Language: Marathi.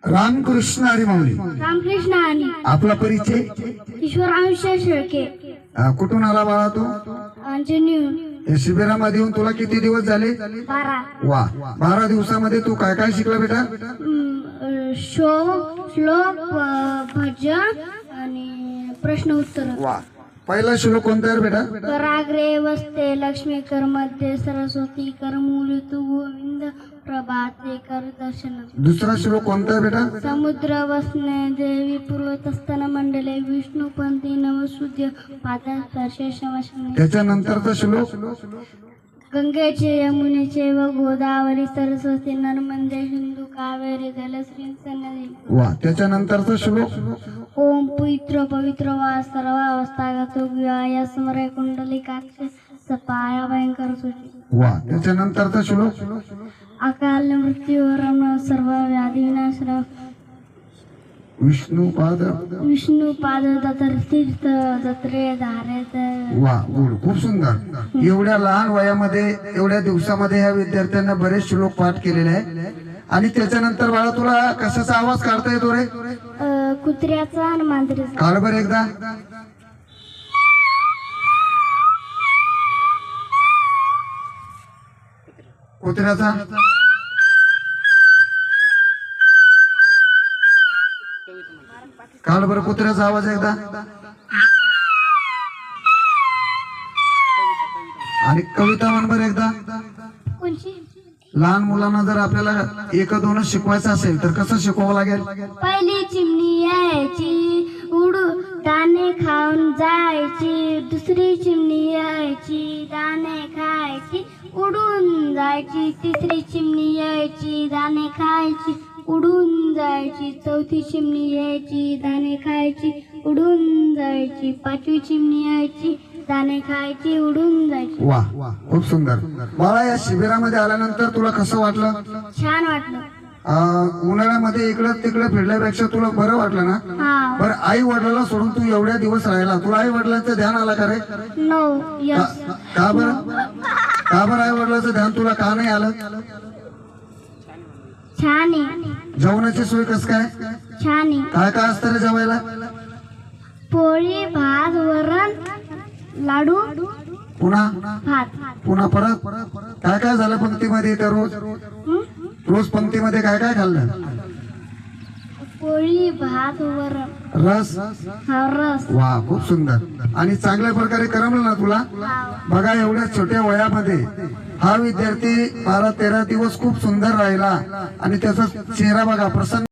रामकृष्ण हरी माऊली. रामकृष्ण आणि आपला परिचय? ईश्वर आयुष्य शेळके. कुठून आला बाळा तू? अंजनीहून. या शिबिरामध्ये येऊन तुला किती दिवस झाले? 12. वा, 12 दिवसामध्ये तू काय काय शिकला बेटा? श्लोक, भजन आणि प्रश्न उत्तर. वा, पहिला श्लोक कोणता आहे बेटा? कराग्रे वसते लक्ष्मी कर मध्ये सरस्वती कर मूली तू गोविंद प्रभाते कर दर्शन. दुसरा श्लोक कोणता आहे बेटा? समुद्र वसने देवी पूर्वतस्तन मंडले विष्णुपंथी नवसूद्य पादास्पर्शे शमशने. त्याच्यानंतरचा श्लोक? गंगेचे यमुनेचे व गोदावरी सरस्वती नर्मदे सिंधू कावेरी जलश्री नदी. वा, त्याच्यानंतरचा श्लोक? ओम पवित्र पवित्र वा सर्वावस्थागतो या स्मरे कुंडलिकाक्ष सपाया भयंकर सूची. वा, त्याच्यानंतरचा श्लोक? अकाल मृत्यूवरण सर्व व्याधी विनाशर विष्णुपाद. विष्णुपाद दतर तीर्थ दत्रे धारेत. वा, गुड, खूप सुंदर. एवढ्या लहान वयामध्ये एवढ्या दिवसामध्ये ह्या विद्यार्थ्यांना बरेच श्लोक पाठ केलेले आहे. आणि त्याच्यानंतर बाळा तुला कशाचा आवाज काढता येतो रे? कुत्र्याचा आणि मांजरीचा. काढ बरं एकदा. कुत्र्याचा? काढ बरं कुत्र्याचा आवाज एकदा. आणि कविता म्हण बरं एकदा. कोणची? लहान मुलांना जर आपल्याला एक दोनच शिकवायचं असेल तर कसं शिकवावं लागेल? पहिली चिमणी यायची उडू दाणे खाऊन जायची. दुसरी चिमणी यायची दाणे खायची उडून जायची. तिसरी चिमणी यायची दाणे खायची उडून जायची. चौथी चिमणी यायची दाणे खायची उडून जायची. पाचवी चिमणी यायची दाणे खायची उडून जायची. वा, खूप सुंदर. मला या शिबिरामध्ये आल्यानंतर तुला कसं वाटलं? छान वाटलं. उन्हाळ्यामध्ये इकडं तिकडे फिरल्यापेक्षा तुला बरं वाटलं ना? हा. बरं, आई वडिलांना सोडून तू एवढ्या दिवस राहिला, तुला आई वडिलांचं ध्यान आला का रे? नो. यस. का बरं? का बरं आई वडिलांचं ध्यान तुला का नाही आलं? छान आहे. जेवणाची सोय कस काय? छान आहे. काय काय असतं रे जेवायला? पोळी भात वरण लाडू पुन्हा भात. पुन्हा परत काय काय झालं पंक्तीमध्ये? त्या रोज रोज पंक्तीमध्ये काय काय खाल्लं? पोळी भात वरण रस. हा रस. वा, खूप सुंदर. आणि चांगल्या प्रकारे करमलं ना तुला? बघा, एवढ्या छोट्या वयामध्ये हा विद्यार्थी 12-13 दिवस खूप सुंदर राहिला आणि त्याचा चेहरा बघा प्रसन्न.